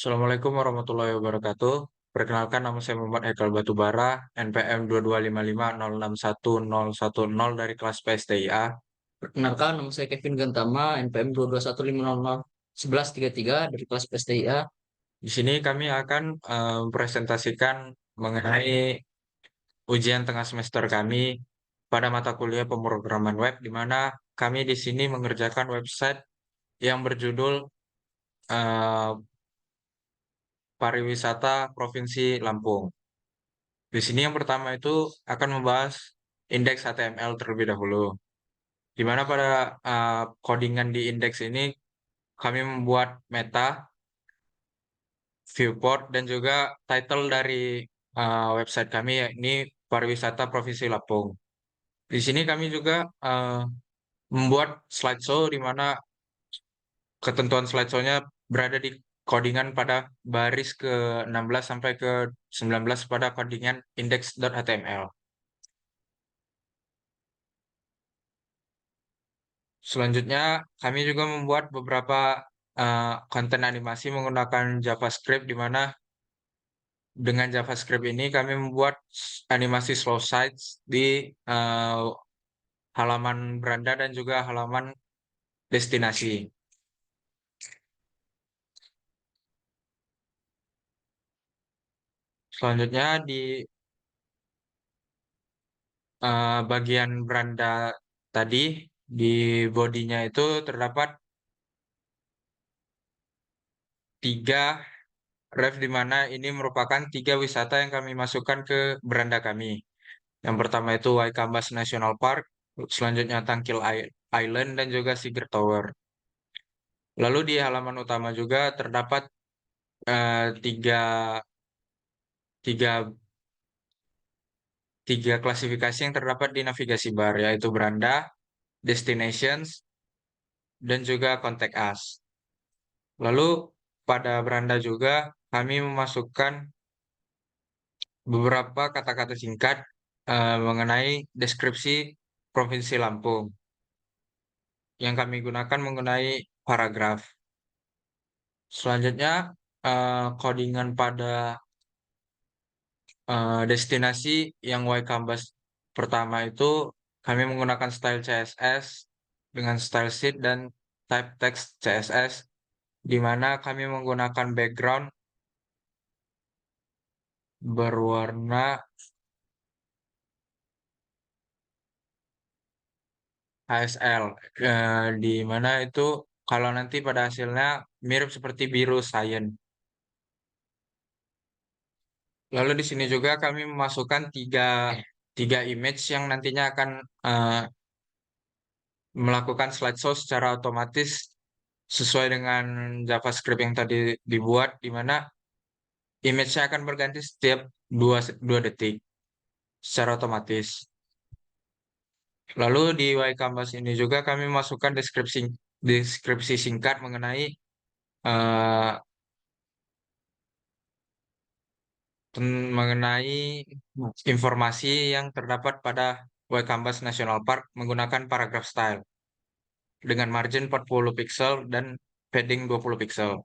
Assalamualaikum warahmatullahi wabarakatuh. Perkenalkan nama saya Muhammad Haikal Batubara, NPM 2255011010 dari kelas PSTIA. Perkenalkan, nama saya Kevin Gantama, NPM 221501133 dari kelas PSTIA. Di sini kami akan mempresentasikan mengenai ujian tengah semester kami pada mata kuliah pemrograman web, di mana kami di sini mengerjakan website yang berjudul eh, Pariwisata Provinsi Lampung. Di sini yang pertama itu akan membahas indeks HTML terlebih dahulu. Di mana pada codingan di indeks ini kami membuat meta, viewport, dan juga title dari website kami yakni Pariwisata Provinsi Lampung. Di sini kami juga membuat slideshow di mana ketentuan slideshow-nya berada di codingan pada baris ke-16 sampai ke-19 pada codingan index.html. Selanjutnya, kami juga membuat beberapa konten animasi menggunakan JavaScript, di mana dengan JavaScript ini kami membuat animasi slow sites di halaman beranda dan juga halaman destinasi. Selanjutnya di bagian beranda tadi, di bodinya itu terdapat tiga ref, di mana ini merupakan tiga wisata yang kami masukkan ke beranda kami. Yang pertama itu Waikambas National Park, selanjutnya Island, dan juga Seager Tower. Lalu di halaman utama juga terdapat tiga, tiga, tiga klasifikasi yang terdapat di navigasi bar, yaitu beranda, destinations, dan juga contact us. Lalu pada beranda juga kami memasukkan beberapa kata-kata singkat mengenai deskripsi Provinsi Lampung yang kami gunakan mengenai paragraf. Selanjutnya, codingan pada destinasi yang Y Canvas pertama itu kami menggunakan style CSS dengan style sheet dan type text CSS, di mana kami menggunakan background berwarna HSL, di mana itu kalau nanti pada hasilnya mirip seperti biru cyan. Lalu di sini juga kami memasukkan tiga image yang nantinya akan eh, melakukan slideshow secara otomatis sesuai dengan JavaScript yang tadi dibuat, di mana image-nya akan berganti setiap 2 detik secara otomatis. Lalu di Y Canvas ini juga kami masukkan deskripsi singkat eh, mengenai informasi yang terdapat pada Y Canvas National Park menggunakan paragraph style dengan margin 40 pixel dan padding 20 pixel.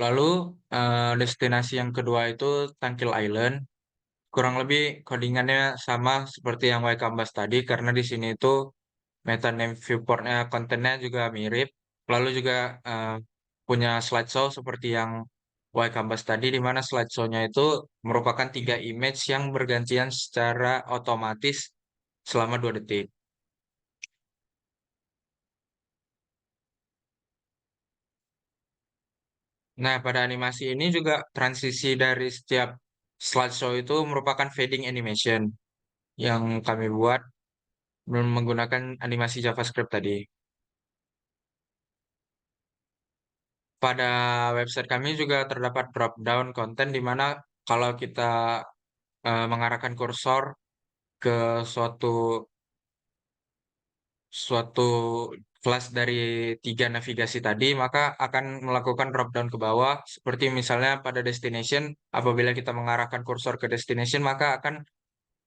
Lalu destinasi yang kedua itu Tangkil Island. Kurang lebih codingannya sama seperti yang Y Canvas tadi, karena di sini itu meta name viewportnya kontennya juga mirip. Lalu juga eh, punya slideshow seperti yang Y Canvas tadi, di mana slideshow-nya itu merupakan tiga image yang bergantian secara otomatis selama 2 detik. Nah, pada animasi ini juga transisi dari setiap slideshow itu merupakan fading animation yang kami buat menggunakan animasi JavaScript tadi. Pada website kami juga terdapat drop down konten, di mana kalau kita mengarahkan kursor ke suatu suatu kelas dari tiga navigasi tadi, maka akan melakukan drop down ke bawah. Seperti misalnya pada destination, apabila kita mengarahkan kursor ke destination, maka akan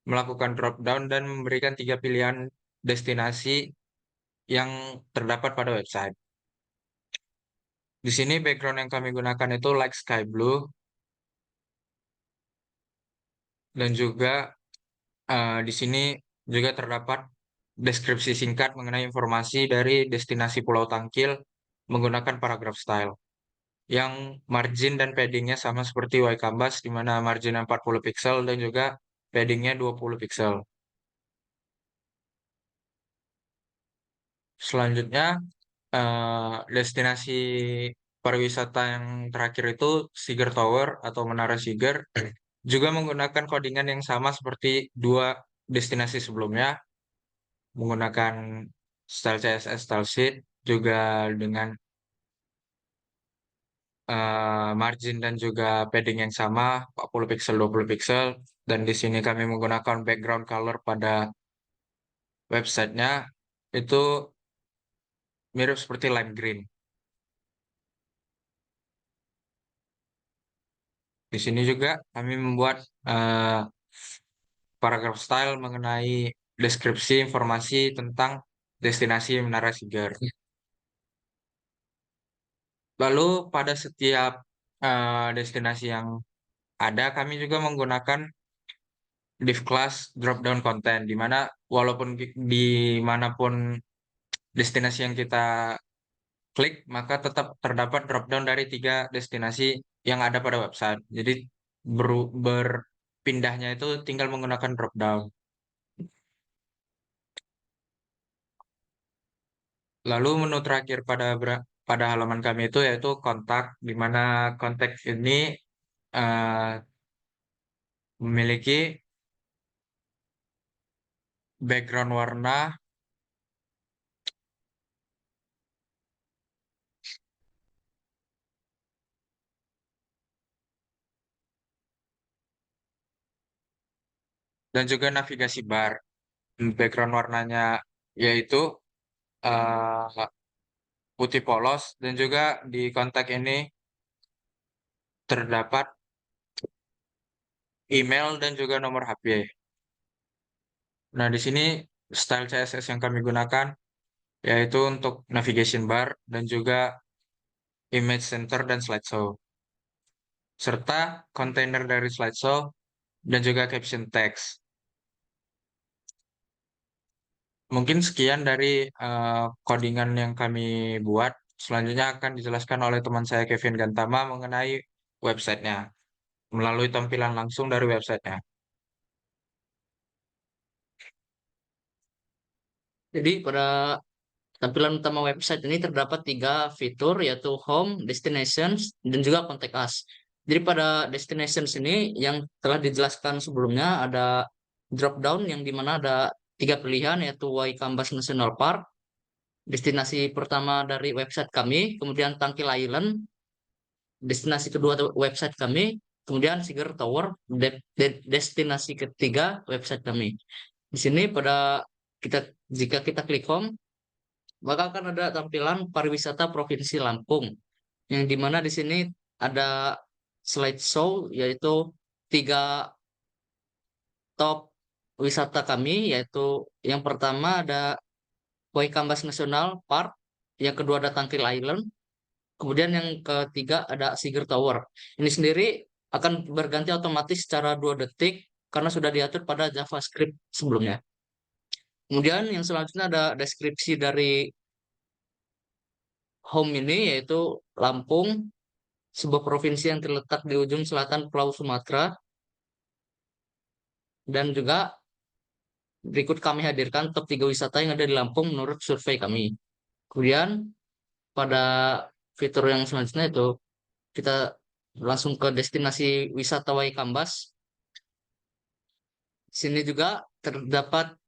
melakukan drop down dan memberikan tiga pilihan destinasi yang terdapat pada website. Di sini background yang kami gunakan itu light sky blue dan juga di sini juga terdapat deskripsi singkat mengenai informasi dari destinasi Pulau Tangkil menggunakan paragraph style. Yang margin dan paddingnya sama seperti Y-Canvas, di mana marginnya 40 pixel dan juga paddingnya 20 pixel. Selanjutnya, destinasi pariwisata yang terakhir itu Siger Tower atau Menara Siger juga menggunakan codingan yang sama seperti dua destinasi sebelumnya, menggunakan style CSS, style sheet, juga dengan margin dan juga padding yang sama, 40 pixel, 20 pixel. Dan di sini kami menggunakan background color pada websitenya itu mirip seperti lime green. Di sini juga kami membuat eh, paragraph style mengenai deskripsi informasi tentang destinasi Menara Siger. Lalu pada setiap destinasi yang ada, kami juga menggunakan div class drop down content, di mana walaupun dimanapun destinasi yang kita klik, maka tetap terdapat drop down dari tiga destinasi yang ada pada website. Jadi berpindahnya itu tinggal menggunakan drop down. Lalu menu terakhir pada halaman kami itu yaitu kontak, di mana kontak ini eh, memiliki background warna dan juga navigasi bar. Background warnanya yaitu eh, putih polos dan juga di kontak ini terdapat email dan juga nomor HP. Nah, di sini style CSS yang kami gunakan yaitu untuk navigation bar dan juga image center dan slideshow, serta kontainer dari slideshow dan juga caption text. Mungkin sekian dari codingan yang kami buat. Selanjutnya akan dijelaskan oleh teman saya Kevin Gantama mengenai websitenya, melalui tampilan langsung dari websitenya. Jadi pada tampilan utama website ini terdapat tiga fitur yaitu Home, Destinations, dan juga Contact Us. Jadi pada Destinations ini yang telah dijelaskan sebelumnya ada drop down yang dimana ada tiga pilihan yaitu Waikambas National Park, destinasi pertama dari website kami, kemudian Tangkil Island, destinasi kedua website kami, kemudian Siger Tower, destinasi ketiga website kami. Di sini pada kita jika kita klik home, maka akan ada tampilan pariwisata Provinsi Lampung, yang dimana di sini ada slideshow yaitu tiga top wisata kami, yaitu yang pertama ada Waikambas National Park, yang kedua ada Tangkil Island, kemudian yang ketiga ada Siger Tower. Ini sendiri akan berganti otomatis secara 2 detik karena sudah diatur pada JavaScript sebelumnya. Kemudian yang selanjutnya ada deskripsi dari home ini yaitu Lampung, sebuah provinsi yang terletak di ujung selatan Pulau Sumatera, dan juga berikut kami hadirkan top 3 wisata yang ada di Lampung menurut survei kami. Kemudian pada fitur yang selanjutnya itu kita langsung ke destinasi wisata Waikambas. Di sini juga terdapat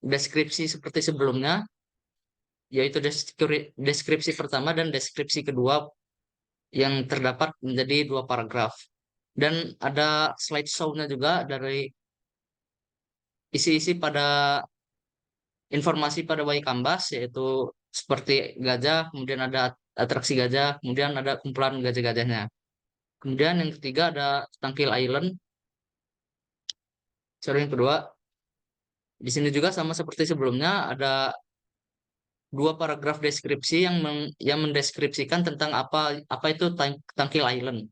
deskripsi seperti sebelumnya, yaitu deskripsi pertama dan deskripsi kedua yang terdapat menjadi 2 paragraf. Dan ada slideshow-nya juga dari isi-isi pada informasi pada Waikambas, yaitu seperti gajah, kemudian ada atraksi gajah, kemudian ada kumpulan gajah-gajahnya. Kemudian yang ketiga ada Tangkil Island. Sorry, yang kedua, di sini juga sama seperti sebelumnya ada dua paragraf deskripsi yang mendeskripsikan tentang apa apa itu Tangkil Island.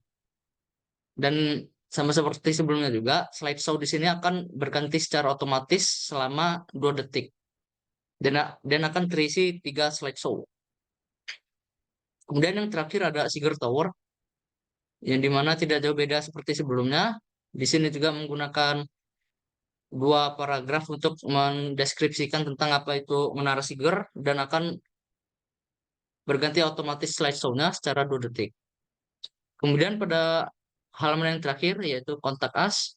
Dan sama seperti sebelumnya juga, slideshow di sini akan berganti secara otomatis selama 2 detik dan akan terisi 3 slideshow. Kemudian yang terakhir ada Siger Tower, yang dimana tidak jauh beda seperti sebelumnya. Di sini juga menggunakan dua paragraf untuk mendeskripsikan tentang apa itu Menara Siger dan akan berganti otomatis slideshow-nya secara 2 detik. Kemudian pada halaman yang terakhir yaitu kontak us.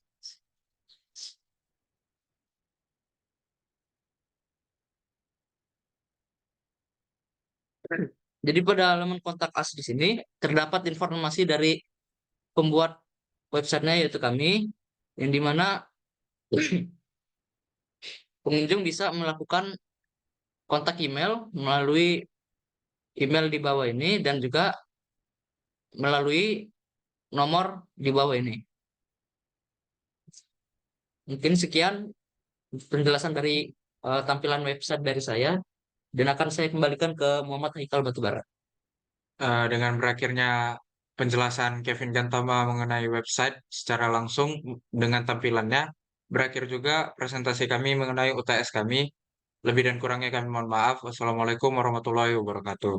Jadi pada halaman kontak us di sini terdapat informasi dari pembuat websitenya yaitu kami, yang dimana pengunjung bisa melakukan kontak email melalui email di bawah ini dan juga melalui nomor di bawah ini. Mungkin sekian penjelasan dari tampilan website dari saya dan akan saya kembalikan ke Muhammad Haikal Batubara. Dengan berakhirnya penjelasan Kevin Gantama mengenai website secara langsung dengan tampilannya, berakhir juga presentasi kami mengenai UTS kami. Lebih dan kurangnya kami mohon maaf. Wassalamualaikum warahmatullahi wabarakatuh.